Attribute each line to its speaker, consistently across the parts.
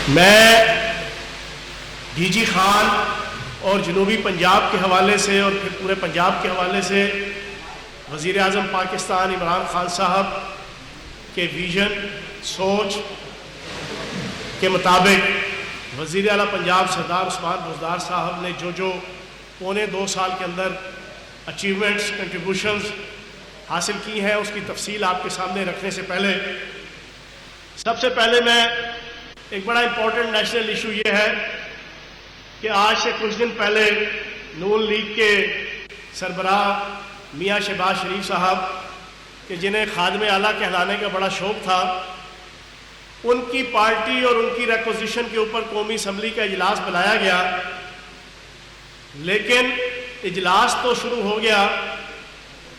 Speaker 1: میں D G Khan اور جنوبی پنجاب کے حوالے سے اور پھر پورے پنجاب کے حوالے سے وزیر اعظم پاکستان عمران خان صاحب کے ویژن سوچ کے مطابق وزیر اعلیٰ پنجاب سردار عثمان بزدار صاحب نے جو پونے 2 سال کے اندر اچیومنٹس کنٹریبیوشنز حاصل کی ہیں اس کی تفصیل آپ کے سامنے رکھنے سے پہلے سب سے پہلے میں ایک بڑا امپورٹنٹ نیشنل ایشو یہ ہے کہ آج سے کچھ دن پہلے نون لیگ کے سربراہ میاں شہباز شریف صاحب کہ جنہیں خادم اعلیٰ کہلانے کا بڑا شوق تھا، ان کی پارٹی اور ان کی ریکوزیشن کے اوپر قومی اسمبلی کا اجلاس بلایا گیا، لیکن اجلاس تو شروع ہو گیا،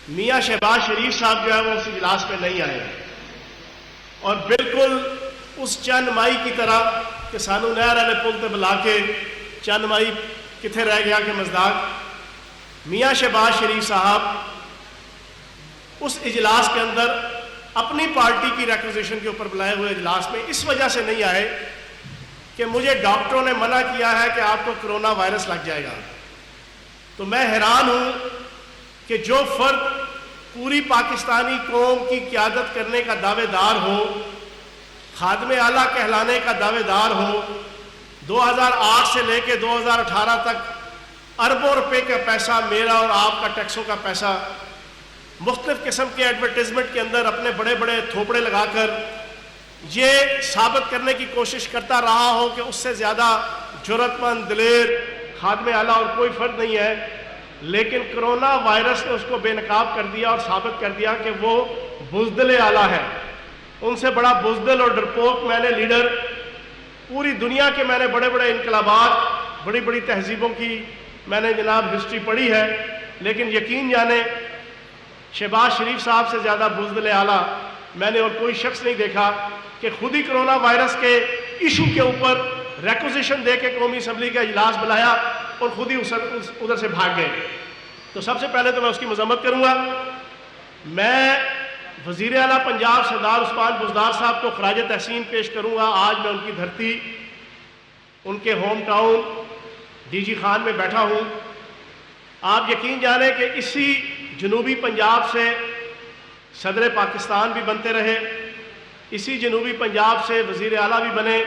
Speaker 1: میاں شہباز شریف صاحب جو ہے وہ اس اجلاس میں نہیں آئے اور بالکل اس چند مائی کی طرح کہ سانو نہر والے پل تے بلا کے چند مائی کتنے رہ گیا کہ مزداق میاں شہباز شریف صاحب اس اجلاس کے اندر اپنی پارٹی کی ریکوزیشن کے اوپر بلائے ہوئے اجلاس میں اس وجہ سے نہیں آئے کہ مجھے ڈاکٹروں نے منع کیا ہے کہ آپ کو کرونا وائرس لگ جائے گا۔ تو میں حیران ہوں کہ جو فرد پوری پاکستانی قوم کی قیادت کرنے کا دعوے دار ہو، خادم اعلیٰ کہلانے کا دعوے دار ہو، 2008 سے لے کے 2018 تک اربوں روپے کا پیسہ میرا اور آپ کا ٹیکسوں کا پیسہ مختلف قسم کے ایڈورٹائزمنٹ کے اندر اپنے بڑے بڑے تھوپڑے لگا کر یہ ثابت کرنے کی کوشش کرتا رہا ہو کہ اس سے زیادہ جرأت مند دلیر خادم اعلیٰ اور کوئی فرد نہیں ہے، لیکن کرونا وائرس نے اس کو بے نقاب کر دیا اور ثابت کر دیا کہ وہ بزدل اعلیٰ ہے۔ ان سے بڑا بزدل اور ڈرپوک میں نے لیڈر پوری دنیا کے میں نے بڑے بڑے انقلابات بڑی بڑی تہذیبوں کی میں نے جناب ہسٹری پڑھی ہے، لیکن یقین جانے شہباز شریف صاحب سے زیادہ بزدل اعلیٰ میں نے اور کوئی شخص نہیں دیکھا کہ خود ہی کرونا وائرس کے ایشو کے اوپر ریکوزیشن دے کے قومی اسمبلی کا اجلاس بلایا اور خود ہی ادھر سے بھاگ گئے۔ تو سب سے پہلے تو میں اس کی مذمت کروں گا۔ میں وزیر اعلیٰ پنجاب سردار عثمان بزدار صاحب کو خراج تحسین پیش کروں گا۔ آج میں ان کی دھرتی ان کے hometown D G Khan میں بیٹھا ہوں۔ آپ یقین جانیں کہ اسی جنوبی پنجاب سے صدر پاکستان بھی بنتے رہے، اسی جنوبی پنجاب سے وزیر اعلیٰ بھی بنے،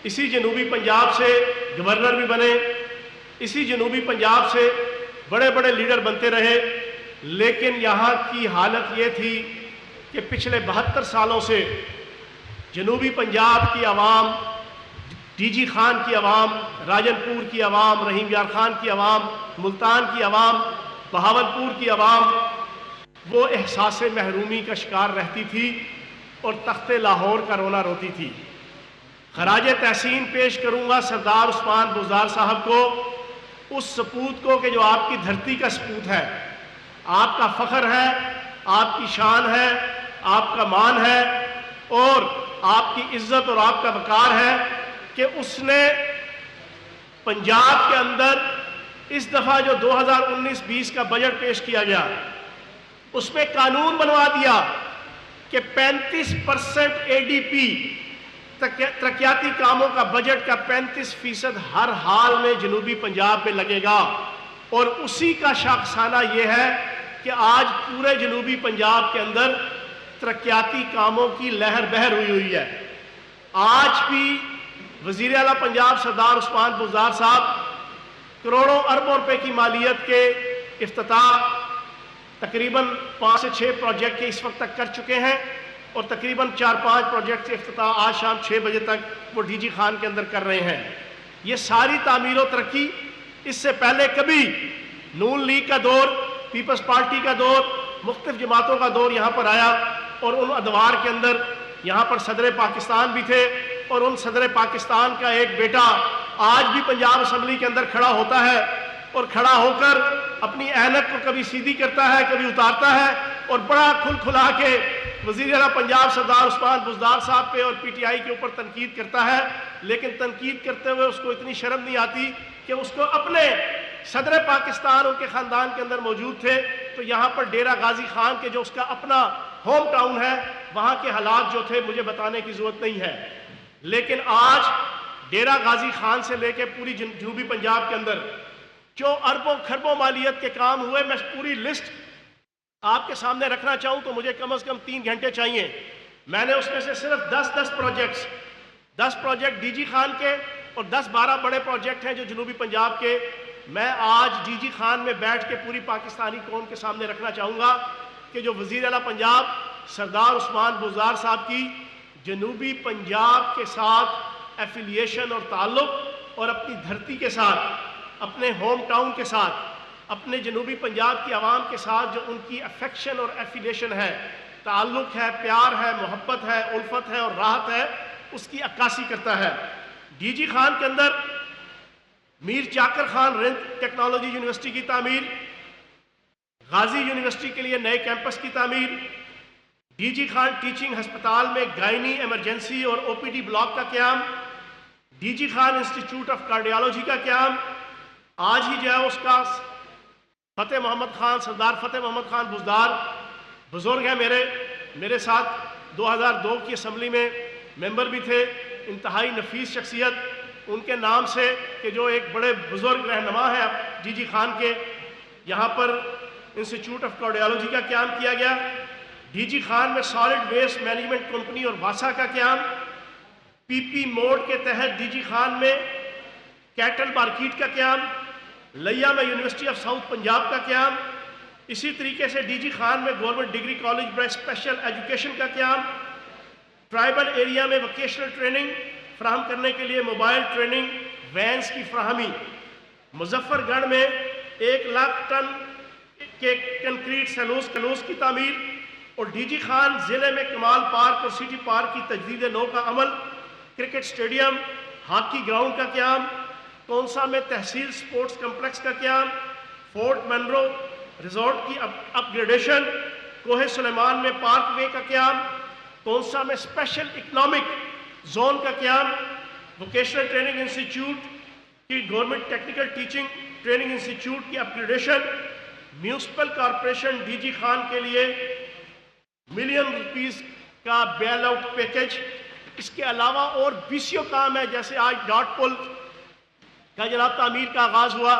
Speaker 1: اسی جنوبی پنجاب سے گورنر بھی بنے، اسی جنوبی پنجاب سے بڑے بڑے لیڈر بنتے رہے، لیکن یہاں کی حالت یہ تھی کہ پچھلے 72 سالوں سے جنوبی پنجاب کی عوام، ڈی جی خان کی عوام، راجن پور کی عوام، رحیم یار خان کی عوام، ملتان کی عوام، بہاولپور کی عوام وہ احساس محرومی کا شکار رہتی تھی اور تخت لاہور کا رونا روتی تھی۔ خراج تحسین پیش کروں گا سردار عثمان بزدار صاحب کو، اس سپوت کو کہ جو آپ کی دھرتی کا سپوت ہے، آپ کا فخر ہے، آپ کی شان ہے، آپ کا مان ہے اور آپ کی عزت اور آپ کا وقار ہے کہ اس نے پنجاب کے اندر اس دفعہ جو 2019-20 کا بجٹ پیش کیا گیا اس میں قانون بنوا دیا کہ 35% ADP ترقیاتی کاموں کا بجٹ کا 35% ہر حال میں جنوبی پنجاب میں لگے گا، اور اسی کا شاخسانہ یہ ہے کہ آج پورے جنوبی پنجاب کے اندر ترقیاتی کاموں کی لہر بہر ہوئی ہے۔ آج بھی وزیر اعلیٰ پنجاب سردار عثمان بزدار صاحب کروڑوں اربوں روپے کی مالیت کے افتتاح تقریباً 5 سے 6 پروجیکٹ کے اس وقت تک کر چکے ہیں اور تقریباً 4-5 پروجیکٹ کے افتتاح آج شام 6 بجے تک وہ ڈی جی خان کے اندر کر رہے ہیں۔ یہ ساری تعمیر و ترقی اس سے پہلے کبھی نون لیگ کا دور، پیپلز پارٹی کا دور، مختلف جماعتوں کا دور یہاں پر آیا اور ان ادوار کے اندر یہاں پر صدر پاکستان بھی تھے اور ان صدر پاکستان کا ایک بیٹا آج بھی پنجاب اسمبلی کے اندر کھڑا ہوتا ہے اور کھڑا ہو کر اپنی اینک کو کبھی سیدھی کرتا ہے کبھی اتارتا ہے اور بڑا کھل کھلا کے وزیر اعلیٰ پنجاب سردار عثمان بزدار صاحب پہ اور پی ٹی آئی کے اوپر تنقید کرتا ہے، لیکن تنقید کرتے ہوئے اس کو اتنی شرم نہیں آتی کہ اس کو اپنے صدر پاکستان ان کے خاندان کے اندر موجود تھے تو یہاں پر ڈیرہ غازی خان کے جو اس کا اپنا ہوم ٹاؤن ہے وہاں کے حالات جو تھے مجھے بتانے کی ضرورت نہیں ہے۔ لیکن آج ڈیرہ غازی خان سے لے کے پوری جنوبی پنجاب کے اندر جو اربوں کھربوں مالیت کے کام ہوئے، میں پوری لسٹ آپ کے سامنے رکھنا چاہوں تو مجھے کم از کم 3 گھنٹے چاہیے۔ میں نے اس میں سے صرف 10 پروجیکٹ ڈی جی خان کے اور 10-12 بڑے پروجیکٹ ہیں جو جنوبی پنجاب کے، میں آج ڈی جی خان میں بیٹھ کے پوری پاکستانی قوم کے سامنے رکھنا چاہوں گا کہ جو وزیر اعلیٰ پنجاب سردار عثمان بزدار صاحب کی جنوبی پنجاب کے ساتھ ایفیلیشن اور تعلق، اور اپنی دھرتی کے ساتھ، اپنے ہوم ٹاؤن کے ساتھ، اپنے جنوبی پنجاب کی عوام کے ساتھ جو ان کی افیکشن اور ایفیلیشن ہے، تعلق ہے، پیار ہے، محبت ہے، الفت ہے اور راحت ہے، اس کی عکاسی کرتا ہے۔ ڈی جی خان کے اندر میر چاکر خان رند ٹیکنالوجی یونیورسٹی کی تعمیر، غازی یونیورسٹی کے لیے نئے کیمپس کی تعمیر، ڈی جی خان ٹیچنگ ہسپتال میں گائنی ایمرجنسی اور او پی ڈی بلاک کا قیام، D G Khan institute of cardiology کا قیام، آج ہی جو ہے اس کا فتح محمد خان، سردار فتح محمد خان بزدار بزرگ ہیں، میرے ساتھ 2002 کی اسمبلی میں ممبر بھی تھے، انتہائی نفیس شخصیت، ان کے نام سے کہ جو ایک بڑے بزرگ رہنما ہے ڈی جی خان کے، یہاں پر انسٹیٹیوٹ آف کارڈیالوجی کا قیام کیا گیا۔ ڈی جی خان میں سالڈ ویسٹ مینجمنٹ کمپنی اور واسا کا قیام، پی پی موڈ کے تحت ڈی جی خان میں کیٹل مارکیٹ کا قیام، لیا میں یونیورسٹی آف ساؤتھ پنجاب کا قیام، اسی طریقے سے ڈی جی خان میں گورنمنٹ ڈگری کالج برائے اسپیشل ایجوکیشن کا قیام، ٹرائبل ایریا میں ووکیشنل ٹریننگ فراہم کرنے کے لیے موبائل ٹریننگ وینز کی فراہمی، مظفر گڑھ میں 1 لاکھ ٹن کے کنکریٹ سیلوز کی تعمیر، اور ڈی جی خان ضلع میں کمال پارک اور سٹی پارک کی تجدید نو کا عمل، کرکٹ سٹیڈیم، ہاکی گراؤنڈ کا قیام، کونسا میں تحصیل سپورٹس کمپلیکس کا قیام، فورٹ منرو ریزورٹ کی اپ گریڈیشن، کوہ سلیمان میں پارک وے کا قیام، کونسا میں اسپیشل اکنامک زون کا قیام، ووکیشنل ٹریننگ انسٹیٹیوٹ کی government technical teaching training institute کی up gradation, municipal corporation D G Khan کے لیے $1 ملین کا بیل آؤٹ پیکج۔ اس کے علاوہ اور 20 کام ہے، جیسے آج ڈاٹ پل کا جناب تعمیر کا آغاز ہوا،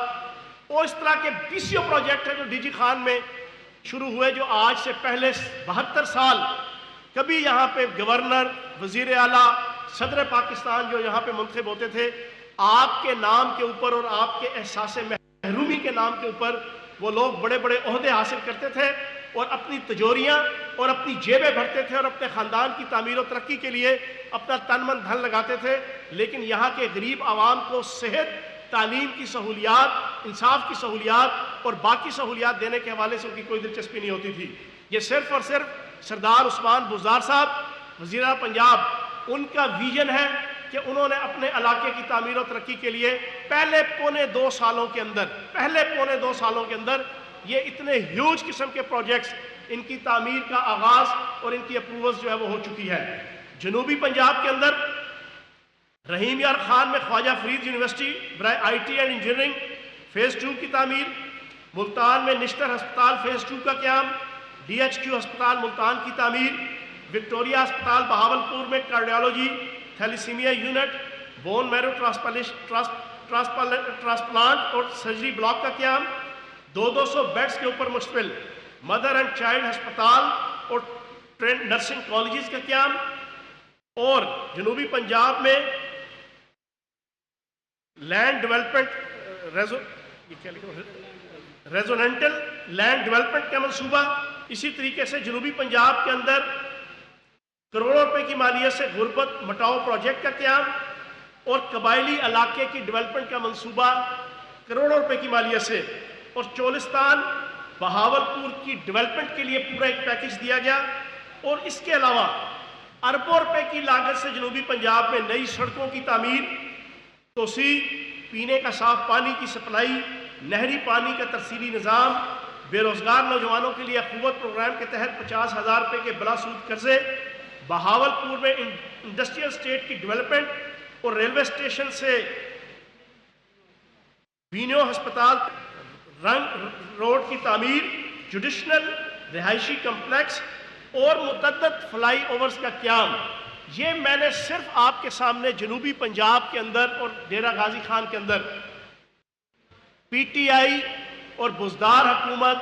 Speaker 1: اور اس طرح کے 20 پروجیکٹ ہیں جو ڈی جی خان میں شروع ہوئے، جو آج سے پہلے 72 سال کبھی یہاں پہ گورنر، وزیر اعلیٰ، صدر پاکستان جو یہاں پہ منتخب ہوتے تھے، آپ کے نام کے اوپر اور آپ کے احساس محرومی کے نام کے اوپر وہ لوگ بڑے بڑے عہدے حاصل کرتے تھے اور اپنی تجوریاں اور اپنی جیبیں بھرتے تھے اور اپنے خاندان کی تعمیر و ترقی کے لیے اپنا تن من دھن لگاتے تھے، لیکن یہاں کے غریب عوام کو صحت، تعلیم کی سہولیات، انصاف کی سہولیات اور باقی سہولیات دینے کے حوالے سے ان کی کوئی دلچسپی نہیں ہوتی تھی۔ یہ صرف اور صرف سردار عثمان بزدار صاحب وزیر اعلیٰ پنجاب، ان کا ویژن ہے کہ انہوں نے اپنے علاقے کی تعمیر و ترقی کے لیے پہلے پونے 2 سالوں کے اندر یہ اتنے ہیوج قسم کے پروجیکٹس، ان کی تعمیر کا آغاز اور ان کی اپروولز جو ہے وہ ہو چکی ہے۔ جنوبی پنجاب کے اندر رحیم یار خان میں خواجہ فرید یونیورسٹی برائے I T and engineering phase 2 کی تعمیر، ملتان میں نشتر ہسپتال فیز 2 کا قیام، ڈی ایچ کیو ہسپتال ملتان کی تعمیر، وکٹوریہ ہسپتال بہاولپور میں cardiology, thalassemia unit, bone marrow transplant اور سرجری بلاک کا قیام، 200 بیڈز کے اوپر مشتمل مدر اینڈ چائلڈ ہسپتال اور نرسنگ کالجز کا قیام، اور جنوبی پنجاب میں لینڈ ڈیولپمنٹ ریزوننٹل لینڈ ڈیولپمنٹ کا منصوبہ، اسی طریقے سے جنوبی پنجاب کے اندر کروڑوں روپے کی مالیت سے غربت مٹاؤ پروجیکٹ کا قیام اور قبائلی علاقے کی ڈیولپمنٹ کا منصوبہ کروڑوں روپے کی مالیت سے، اور چولستان بہاولپور کی ڈیولپمنٹ کے لیے پورا ایک پیکج دیا گیا، اور اس کے علاوہ اربوں روپے کی لاگت سے جنوبی پنجاب میں نئی سڑکوں کی تعمیر، توسیع، پینے کا صاف پانی کی سپلائی، نہری پانی کا ترسیلی نظام، بے روزگار نوجوانوں کے لیے اخوت پروگرام کے تحت 50,000 روپے کے بلا سود قرضے، بہاولپور میں انڈسٹریل اسٹیٹ کی ڈیولپمنٹ اور ریلوے اسٹیشن سے بینیو ہسپتال رنگ روڈ کی تعمیر، جوڈیشنل رہائشی کمپلیکس اور متعدد فلائی اوورز کا قیام۔ یہ میں نے صرف آپ کے سامنے جنوبی پنجاب کے اندر اور ڈیرہ غازی خان کے اندر پی ٹی آئی اور بزدار حکومت،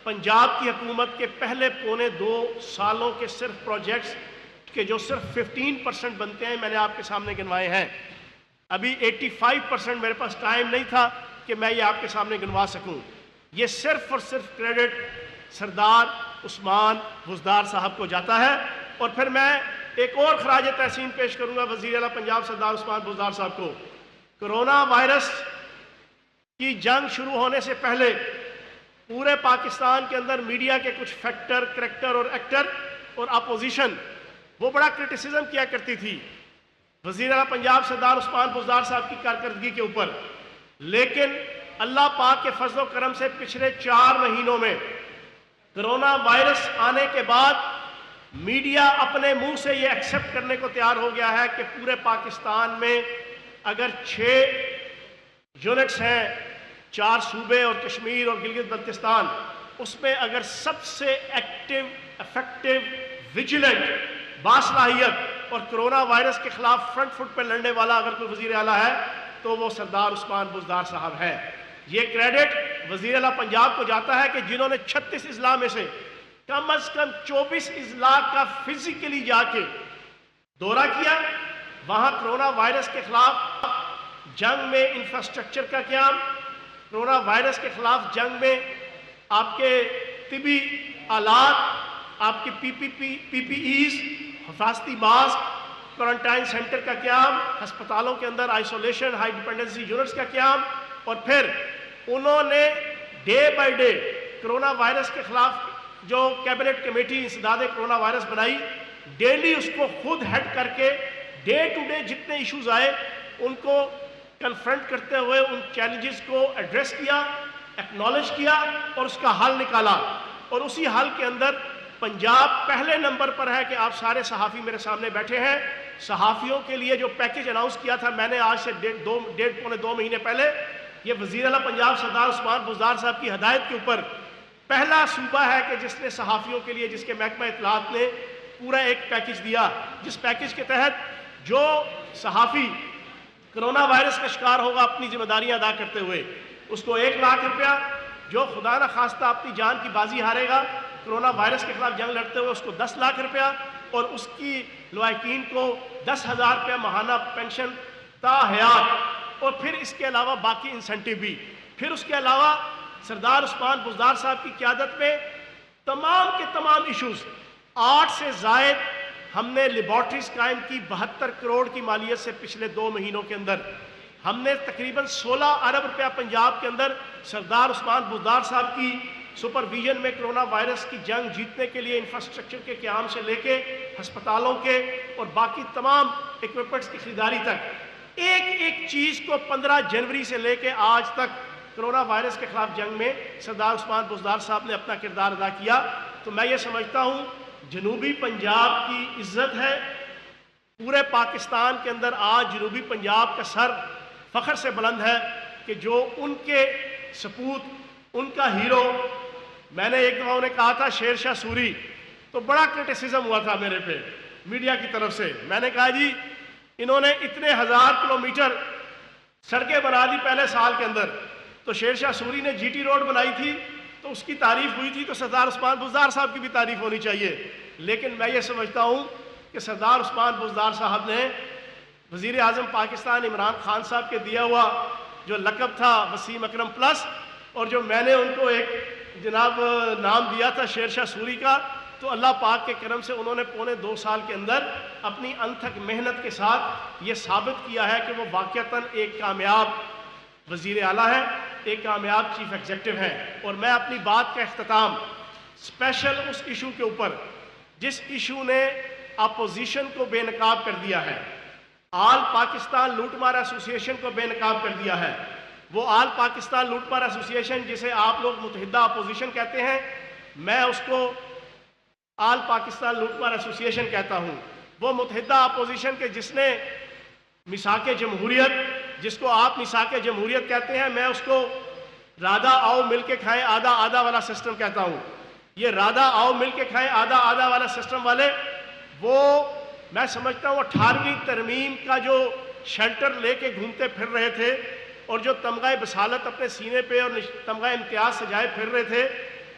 Speaker 1: پنجاب کی حکومت کے پہلے پونے 2 سالوں کے صرف پروجیکٹس کہ جو صرف 15% بنتے ہیں میں نے آپ کے سامنے گنوائے ہیں۔ ابھی 85% میرے پاس ٹائم نہیں تھا کہ میں یہ آپ کے سامنے گنوا سکوں۔ یہ صرف اور صرف کریڈٹ سردار عثمان بزدار صاحب کو جاتا ہے۔ اور پھر میں ایک اور خراج تحسین پیش کروں گا وزیر اعلیٰ پنجاب سردار عثمان بزدار صاحب کو۔ کرونا وائرس کی جنگ شروع ہونے سے پہلے پورے پاکستان کے اندر میڈیا کے کچھ فیکٹر، کریکٹر اور ایکٹر اور اپوزیشن وہ بڑا کرٹیسزم کیا کرتی تھی وزیر اعلیٰ پنجاب سردار عثمان بزدار صاحب کی کارکردگی کے اوپر، لیکن اللہ پاک کے فضل و کرم سے پچھلے 4 مہینوں میں کرونا وائرس آنے کے بعد میڈیا اپنے منہ سے یہ ایکسپٹ کرنے کو تیار ہو گیا ہے کہ پورے پاکستان میں اگر 6 یونٹس ہیں، 4 صوبے اور کشمیر اور گلگت بلتستان، اس میں اگر سب سے ایکٹیو، افیکٹو، ویجیلنٹ، باصلاحیت اور کرونا وائرس کے خلاف فرنٹ فٹ پہ لڑنے والا اگر کوئی وزیر اعلیٰ ہے تو وہ سردار عثمان بزدار صاحب ہے۔ یہ کریڈٹ وزیر اعلیٰ پنجاب کو جاتا ہے کہ جنہوں نے 36 اضلاع میں سے کم از کم 24 اضلاع کا فزیکلی جا کے دورہ کیا، وہاں کرونا وائرس کے خلاف جنگ میں انفراسٹرکچر کا قیام، کرونا وائرس کے خلاف جنگ میں آپ کے طبی آلات، آپ کی پی پی ایز، حفاظتی ماسک، کوارنٹائن سینٹر کا قیام، ہسپتالوں کے اندر آئسولیشن، ہائی ڈیپینڈنسی یونٹس کا قیام، اور پھر انہوں نے day by day corona virus کے خلاف جو کیبنٹ کمیٹی انسداد کرونا وائرس بنائی، ڈیلی اس کو خود ہیڈ کر کے ڈے ٹو ڈے جتنے ایشوز آئے ان کو کنفرنٹ کرتے ہوئے ان چیلنجز کو ایڈریس کیا، ایکنالج کیا اور اس کا حل نکالا۔ اور اسی حل کے اندر پنجاب پہلے نمبر پر ہے کہ آپ سارے صحافی میرے سامنے بیٹھے ہیں۔ صحافیوں کے لیے جو پیکیج اناؤنس کیا تھا میں نے آج سے ڈیڑھ پونے 2 مہینے پہلے، یہ وزیر اعلیٰ پنجاب سردار عثمان بزدار صاحب کی ہدایت کے اوپر پہلا صوبہ ہے کہ جس نے صحافیوں کے لیے، جس کے محکمہ اطلاعات نے پورا ایک پیکیج دیا، جس پیکیج کے تحت جو صحافی کرونا وائرس کا شکار ہوگا اپنی ذمہ داریاں ادا کرتے ہوئے اس کو 1 لاکھ روپیہ، جو خدا نہ خواستہ اپنی جان کی بازی ہارے گا کرونا وائرس کے خلاف جنگ لڑتے ہوئے اس کو 10 لاکھ روپیہ، اور اس کی لواحقین کو 10,000 روپیہ ماہانہ پینشن تا حیات، اور پھر اس کے علاوہ باقی انسینٹیو بھی۔ پھر اس کے علاوہ سردار عثمان بزدار صاحب کی قیادت میں تمام کے تمام ایشوز، 8 سے زائد ہم نے لیبارٹریز قائم کی 72 کروڑ کی مالیت سے پچھلے 2 مہینوں کے اندر۔ ہم نے تقریباً 16 ارب روپیہ پنجاب کے اندر سردار عثمان بزدار صاحب کی سپرویژن میں کرونا وائرس کی جنگ جیتنے کے لیے انفراسٹرکچر کے قیام سے لے کے ہسپتالوں کے اور باقی تمام ایکوپمنٹس کی خریداری تک ایک ایک چیز کو 15 جنوری سے لے کے آج تک کرونا وائرس کے خلاف جنگ میں سردار عثمان بزدار صاحب نے اپنا کردار ادا کیا۔ تو میں یہ سمجھتا ہوں جنوبی پنجاب کی عزت ہے، پورے پاکستان کے اندر آج جنوبی پنجاب کا سر فخر سے بلند ہے کہ جو ان کے سپوت، ان کا ہیرو، میں نے ایک دفعہ انہیں کہا تھا شیر شاہ سوری، تو بڑا کرٹیسزم ہوا تھا میرے پہ میڈیا کی طرف سے۔ میں نے کہا جی انہوں نے اتنے 1000 کلومیٹر سڑکیں بنا دی پہلے سال کے اندر، تو شیر شاہ سوری نے جی ٹی روڈ بنائی تھی تو اس کی تعریف ہوئی تھی، تو سردار عثمان بزدار صاحب کی بھی تعریف ہونی چاہیے۔ لیکن میں یہ سمجھتا ہوں کہ سردار عثمان بزدار صاحب نے وزیر اعظم پاکستان عمران خان صاحب کے دیا ہوا جو لقب تھا وسیم اکرم پلس، اور جو میں نے ان کو ایک جناب نام دیا تھا شیر شاہ سوری کا، تو اللہ پاک کے کرم سے انہوں نے پونے 2 سال کے اندر اپنی انتھک محنت کے ساتھ یہ ثابت کیا ہے کہ وہ واقعتاً ایک کامیاب وزیر اعلیٰ ہے، ایک کامیاب چیف ایگزیکٹو ہیں۔ اور میں اپنی بات کا اختتام اسپیشل اس ایشو کے اوپر جس ایشو نے اپوزیشن کو بے نقاب کر دیا ہے، آل پاکستان لوٹ مار ایسوسی ایشن کو بے نقاب کر دیا ہے، وہ آل پاکستان لوٹ مار ایسوسی ایشن جسے آپ لوگ متحدہ اپوزیشن کہتے ہیں، میں اس کو آل پاکستان لوٹ مار ایسوسی ایشن کہتا ہوں۔ وہ متحدہ اپوزیشن کے جس نے میثاق جمہوریت، جس کو آپ میثاق جمہوریت کہتے ہیں، میں اس کو رادہ آؤ مل کے کھائیں آدھا آدھا والا سسٹم کہتا ہوں۔ یہ رادہ آؤ مل کے کھائیں آدھا آدھا والا سسٹم والے وہ میں سمجھتا ہوں 18ویں ترمیم کا جو شیلٹر لے کے گھومتے پھر رہے تھے اور جو تمغہ بصالت اپنے سینے پہ اور تمغہ امتیاز سجائے پھر رہے تھے،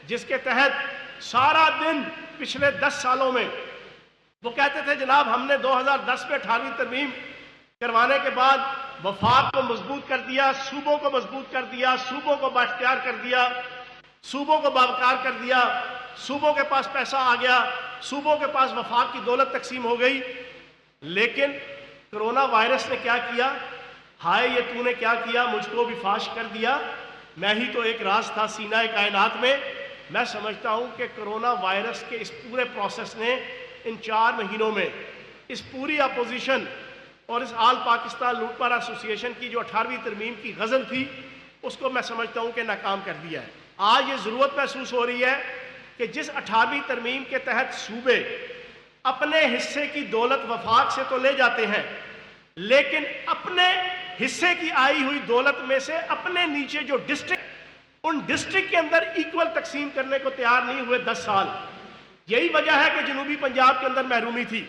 Speaker 1: جس کے تحت سارا دن پچھلے 10 سالوں میں وہ کہتے تھے جناب ہم نے 2010 میں 18ویں ترمیم کروانے کے بعد وفاق کو مضبوط کر دیا، صوبوں کو مضبوط کر دیا، صوبوں کو بااختیار کر دیا، صوبوں کو باوقار کر دیا، صوبوں کے پاس پیسہ آ گیا، صوبوں کے پاس وفاق کی دولت تقسیم ہو گئی۔ لیکن کرونا وائرس نے کیا کیا؟ ہائے یہ تو نے کیا کیا، مجھ کو بھی فاش کر دیا، میں ہی تو ایک راز تھا سینہ کائنات میں۔ میں سمجھتا ہوں کہ کرونا وائرس کے اس پورے پروسیس نے ان 4 مہینوں میں اس پوری اپوزیشن اور اس آل پاکستان لوٹ مار ایسوسی ایشن کی جو 18ویں ترمیم کی غزل تھی اس کو میں سمجھتا ہوں کہ ناکام کر دیا ہے۔ آج یہ ضرورت محسوس ہو رہی ہے کہ جس 18ویں ترمیم کے تحت صوبے اپنے حصے کی دولت وفاق سے تو لے جاتے ہیں، لیکن اپنے حصے کی آئی ہوئی دولت میں سے اپنے نیچے جو ڈسٹرکٹ، ان ڈسٹرکٹ کے اندر ایکول تقسیم کرنے کو تیار نہیں ہوئے 10 سال۔ یہی وجہ ہے کہ جنوبی پنجاب کے اندر محرومی تھی،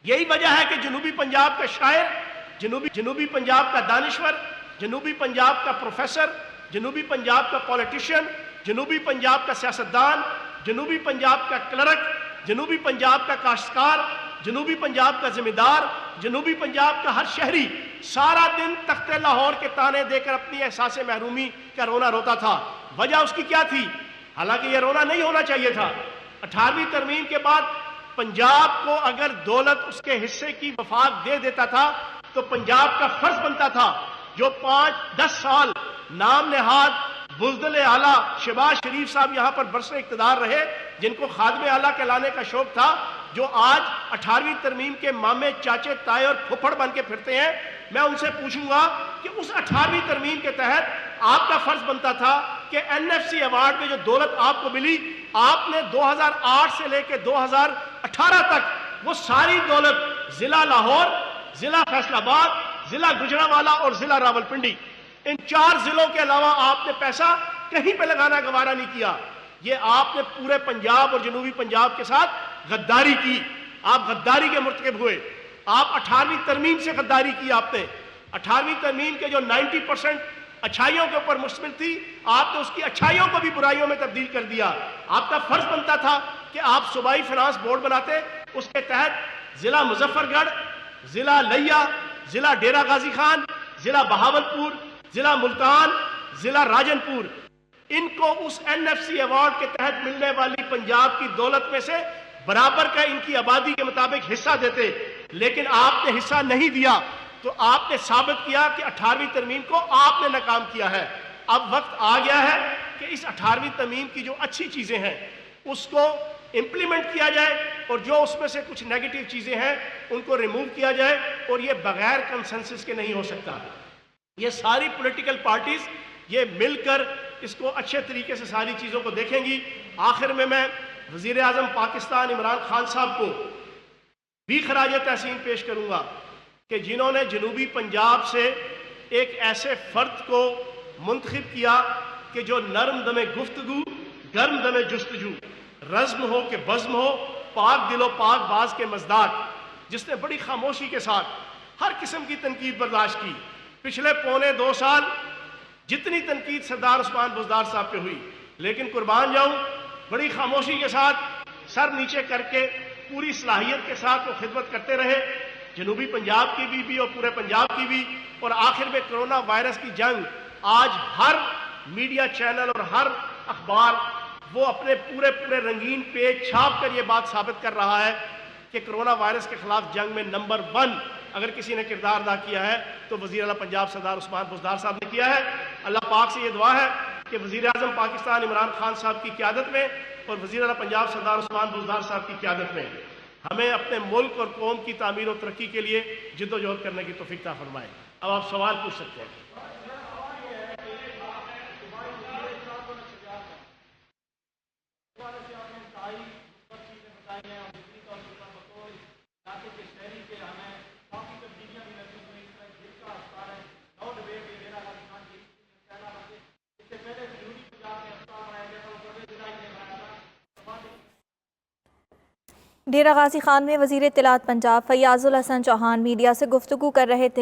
Speaker 1: یہی وجہ ہے کہ جنوبی پنجاب کا شاعر، جنوبی پنجاب کا دانشور، جنوبی پنجاب کا پروفیسر، جنوبی پنجاب کا پولیٹیشین، جنوبی پنجاب کا سیاستدان، جنوبی پنجاب کا کلرک، جنوبی پنجاب کا کاشتکار، جنوبی پنجاب کا ذمہ دار، جنوبی پنجاب کا ہر شہری سارا دن تخت لاہور کے تانے دے کر اپنی احساس محرومی کا رونا روتا تھا۔ وجہ اس کی کیا تھی؟ حالانکہ یہ رونا نہیں ہونا چاہیے تھا۔ 18ویں ترمیم کے بعد پنجاب کو اگر دولت اس کے حصے کی وفاق دے دیتا تھا تو پنجاب کا فرض بنتا تھا جو 5-10 سال نام نہاد بزدل اعلیٰ شہباز شریف صاحب یہاں پر برسر اقتدار رہے، جن کو خادم اعلیٰ کہلانے کا شوق تھا، جو آج 18ویں ترمیم کے مامے چاچے تائے اور پھپھڑ بن کے پھرتے ہیں، میں ان سے پوچھوں گا کہ اس 18ویں ترمیم کے تحت آپ کا فرض بنتا تھا کہ NFC ایوارڈ میں جو دولت آپ کو ملی، آپ نے 2008 سے لے کے 2018 تک وہ ساری دولت ضلع لاہور، ضلع فیصل آباد، ضلع گجرانوالہ اور ضلع راولپنڈی، ان 4 ضلعوں کے علاوہ آپ نے پیسہ کہیں پہ لگانا گوارا نہیں کیا۔ یہ آپ نے پورے پنجاب اور جنوبی پنجاب کے ساتھ غداری کی، آپ غداری کے مرتکب ہوئے۔ آپ 18ویں ترمیم سے غداری کی، آپ نے 18ویں ترمیم کے جو 90% اچھائیوں کے اوپر مشتمل تھی، آپ نے اس کی اچھائیوں کو بھی برائیوں میں تبدیل کر دیا۔ آپ کا فرض بنتا تھا کہ آپ صوبائی فنانس بورڈ بناتے، اس کے تحت ضلع مظفر گڑھ، ضلع لیا، ضلع ڈیرہ غازی خان، ضلع بہاولپور، ضلع ملتان، ضلع راجن پور، ان کو اس NFC ایوارڈ کے تحت ملنے والی پنجاب کی دولت میں سے برابر کا ان کی آبادی کے مطابق حصہ دیتے، لیکن آپ نے حصہ نہیں دیا۔ تو آپ نے ثابت کیا کہ 18ویں ترمیم کو آپ نے ناکام کیا ہے۔ اب وقت آ گیا ہے کہ اس 18ویں ترمیم کی جو اچھی چیزیں ہیں اس کو امپلیمنٹ کیا جائے، اور جو اس میں سے کچھ نیگیٹو چیزیں ہیں ان کو ریموو کیا جائے، اور یہ بغیر کنسنسس کے نہیں ہو سکتا۔ یہ ساری پولیٹیکل پارٹیز یہ مل کر اس کو اچھے طریقے سے ساری چیزوں کو دیکھیں گی۔ آخر میں وزیر اعظم پاکستان عمران خان صاحب کو بھی خراج تحسین پیش کروں گا کہ جنہوں نے جنوبی پنجاب سے ایک ایسے فرد کو منتخب کیا کہ جو نرم دم گفتگو، گرم دم جستجو، رزم ہو کہ بزم ہو، پاک دل و پاک باز کے مزداق، جس نے بڑی خاموشی کے ساتھ ہر قسم کی تنقید برداشت کی۔ پچھلے 1.25 سال جتنی تنقید سردار عثمان بزدار صاحب پہ ہوئی، لیکن قربان جاؤں بڑی خاموشی کے ساتھ سر نیچے کر کے پوری صلاحیت کے ساتھ وہ خدمت کرتے رہے، جنوبی پنجاب کی بھی اور پورے پنجاب کی بھی۔ اور آخر میں کرونا وائرس کی جنگ آج ہر میڈیا چینل اور ہر اخبار وہ اپنے پورے رنگین پیج چھاپ کر یہ بات ثابت کر رہا ہے کہ کرونا وائرس کے خلاف جنگ میں نمبر 1 اگر کسی نے کردار ادا کیا ہے تو وزیر اعلیٰ پنجاب سردار عثمان بزدار صاحب نے کیا ہے۔ اللہ پاک سے یہ دعا ہے کہ وزیر اعظم پاکستان عمران خان صاحب کی قیادت میں اور وزیر اعلیٰ پنجاب سردار عثمان بزدار صاحب کی قیادت میں ہمیں اپنے ملک اور قوم کی تعمیر و ترقی کے لیے جد و جہد کرنے کی توفیق عطا فرمائے۔ اب آپ سوال پوچھ سکتے ہیں۔
Speaker 2: ڈیرہ غازی خان میں وزیر اطلاعات پنجاب فیاض الحسن چوہان میڈیا سے گفتگو کر رہے تھے،